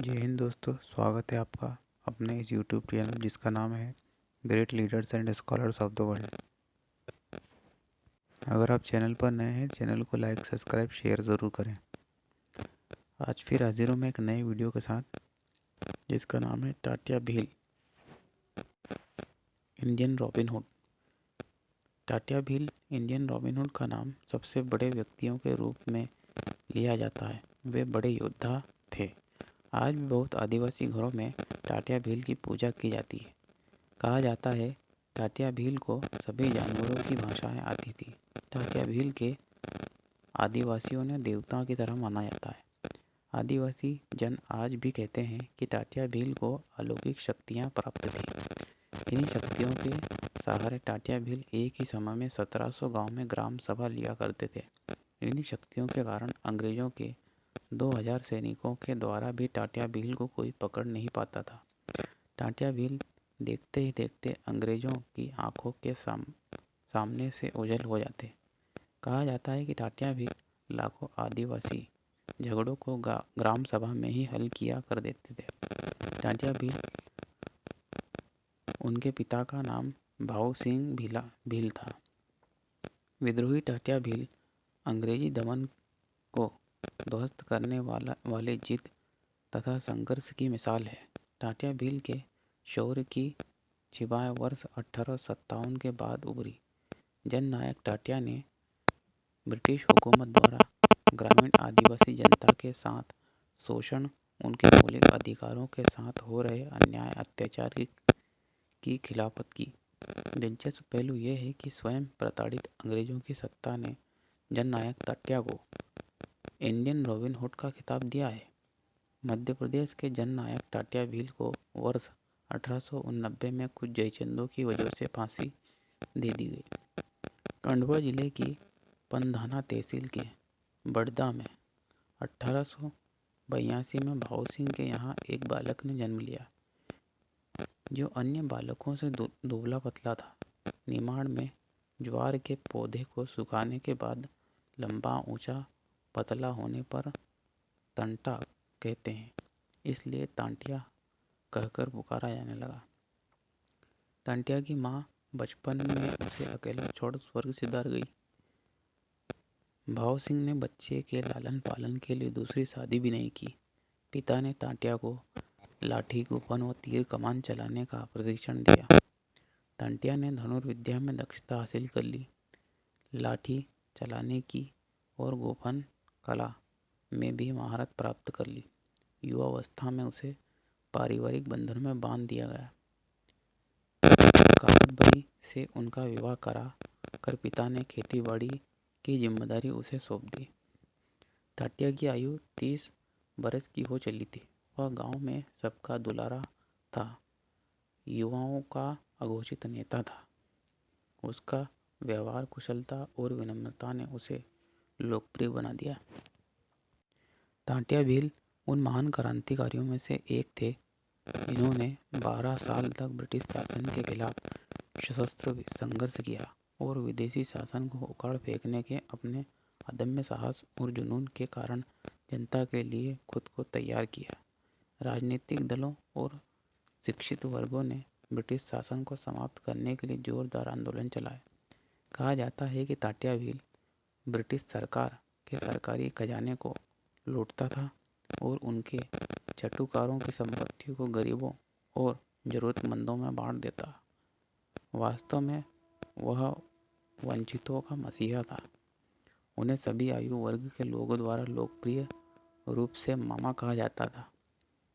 जय हिंद दोस्तों, स्वागत है आपका अपने इस यूट्यूब चैनल जिसका नाम है great leaders and scholars of the world. अगर आप चैनल पर नए हैं, चैनल को लाइक, सब्सक्राइब, शेयर ज़रूर करें। आज फिर हाजिर हूँ मैं एक नए वीडियो के साथ जिसका नाम है Tatia Bhil, Indian robin hood. Tatia Bhil Indian robin hood का नाम सबसे बड़े व्यक्तियों के रूप में लिया जाता है। वे बड़े योद्धा थे। आज भी बहुत आदिवासी घरों में टाटिया भील की पूजा की जाती है। कहा जाता है टाटिया भील को सभी जानवरों की भाषाएं आती थी। टाटिया भील के आदिवासियों ने देवताओं की तरह माना जाता है। आदिवासी जन आज भी कहते हैं कि टाटिया भील को अलौकिक शक्तियां प्राप्त थी। इन्हीं शक्तियों के सहारे टाटिया भील एक ही समय में 1700 गांव में ग्राम सभा लिया करते थे। इन्हीं शक्तियों के कारण अंग्रेजों के 2000 सैनिकों के द्वारा भी टाटिया भील को कोई पकड़ नहीं पाता था। टाटिया भील देखते ही देखते अंग्रेजों की आंखों के सामने से ओझल हो जाते। कहा जाता है कि टाटिया भील लाखों आदिवासी झगड़ों को ग्राम सभा में ही हल किया कर देते थे। टाटिया भील, उनके पिता का नाम भाऊ सिंह भील था। विद्रोही टाटिया भील अंग्रेजी दमन को ध्वस्त करने वाले जिद तथा संघर्ष की मिसाल है। टाटिया भील के शौर्य की छिपाए वर्ष 1857 के बाद उभरी। जननायक टाटिया ने ब्रिटिश हुकूमत द्वारा ग्रामीण आदिवासी जनता के साथ शोषण, उनके मौलिक अधिकारों के साथ हो रहे अन्याय अत्याचार की खिलाफत की। दिलचस्प पहलू यह है कि स्वयं प्रताड़ित अंग्रेजों की सत्ता ने जननायक टाटिया को इंडियन रॉबिन हुड का खिताब दिया है। मध्य प्रदेश के जननायक टाटिया भील को वर्ष 1889 में कुछ जयचंदों की वजह से फांसी दे दी गई। खंडवा जिले की पंधाना तहसील के बड़दा में 1882 में भाऊ सिंह के यहाँ एक बालक ने जन्म लिया जो अन्य बालकों से दुबला पतला था। निमाड़ में ज्वार के पौधे को सुखाने के बाद लंबा, ऊंचा, पतला होने पर तंटा कहते हैं, इसलिए टांटिया कहकर पुकारा जाने लगा। टांटिया की माँ बचपन में उसे अकेला छोड़ स्वर्ग सिधार गई। भाऊ सिंह ने बच्चे के लालन पालन के लिए दूसरी शादी भी नहीं की। पिता ने टांटिया को लाठी, गोफन व तीर कमान चलाने का प्रशिक्षण दिया। टांटिया ने धनुर्विद्या में दक्षता हासिल कर ली, लाठी चलाने की और गोफन कला में भी महारत प्राप्त कर ली। युवावस्था में उसे पारिवारिक बंधन में बांध दिया गया। काकटबई से उनका विवाह करा कर पिता ने खेती बाड़ी की जिम्मेदारी उसे सौंप दी। टाटिया की आयु 30 बरस की हो चली थी। वह गांव में सबका दुलारा था, युवाओं का अघोषित नेता था। उसका व्यवहार, कुशलता और विनम्रता ने उसे लोकप्रिय बना दिया। टाटिया भील उन महान क्रांतिकारियों में से एक थे जिन्होंने 12 साल तक ब्रिटिश शासन के खिलाफ सशस्त्र संघर्ष किया और विदेशी शासन को उखाड़ फेंकने के अपने अदम्य साहस और जुनून के कारण जनता के लिए खुद को तैयार किया। राजनीतिक दलों और शिक्षित वर्गों ने ब्रिटिश शासन को समाप्त करने के लिए जोरदार आंदोलन चलाए। कहा जाता है कि टाटिया भील ब्रिटिश सरकार के सरकारी खजाने को लूटता था और उनके चटुकारों की संपत्ति को गरीबों और ज़रूरतमंदों में बांट देता। वास्तव में वह वंचितों का मसीहा था। उन्हें सभी आयु वर्ग के लोगों द्वारा लोकप्रिय रूप से मामा कहा जाता था।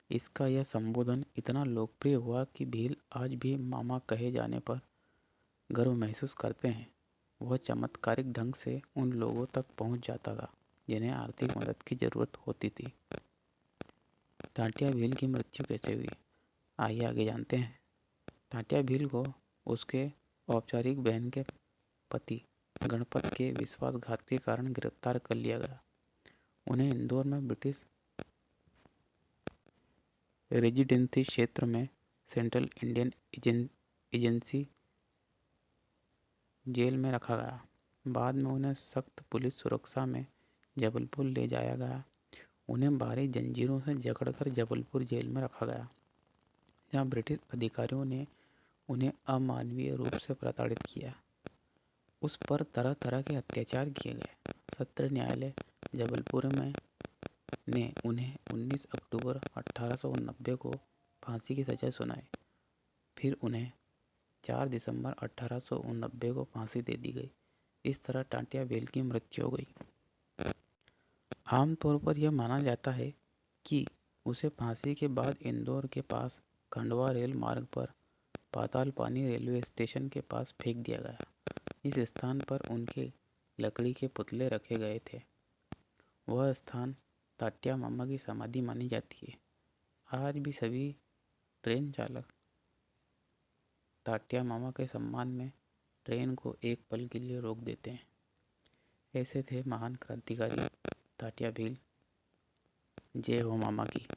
इसका यह संबोधन इतना लोकप्रिय हुआ कि भील आज भी मामा कहे जाने पर गर्व महसूस करते हैं। वह चमत्कारिक ढंग से उन लोगों तक पहुंच जाता था जिन्हें आर्थिक मदद की जरूरत होती थी। टाटिया भील की मृत्यु कैसे हुई, आइए आगे जानते हैं। टाटिया भील को उसके औपचारिक बहन के पति गणपत के विश्वासघात के कारण गिरफ्तार कर लिया गया। उन्हें इंदौर में ब्रिटिश रेजिडेंसी क्षेत्र में सेंट्रल इंडियन एजेंसी जेल में रखा गया। बाद में उन्हें सख्त पुलिस सुरक्षा में जबलपुर ले जाया गया। उन्हें भारी जंजीरों से जकड़कर जबलपुर जेल में रखा गया, जहां ब्रिटिश अधिकारियों ने उन्हें अमानवीय रूप से प्रताड़ित किया। उस पर तरह तरह के अत्याचार किए गए। सत्र न्यायालय जबलपुर में ने उन्हें 19 अक्टूबर 1890 को फांसी की सजा सुनाई। फिर उन्हें 4 दिसंबर 1890 को फांसी दे दी गई। इस तरह टाटिया भील की मृत्यु हो गई। आमतौर पर यह माना जाता है कि उसे फांसी के बाद इंदौर के पास खंडवा रेल मार्ग पर पातालपानी रेलवे स्टेशन के पास फेंक दिया गया। इस स्थान पर उनके लकड़ी के पुतले रखे गए थे। वह स्थान तात्या मामा की समाधि मानी जाती है। आज भी सभी ट्रेन चालक तात्या मामा के सम्मान में ट्रेन को एक पल के लिए रोक देते हैं। ऐसे थे महान क्रांतिकारी तात्या भील। जय हो मामा की।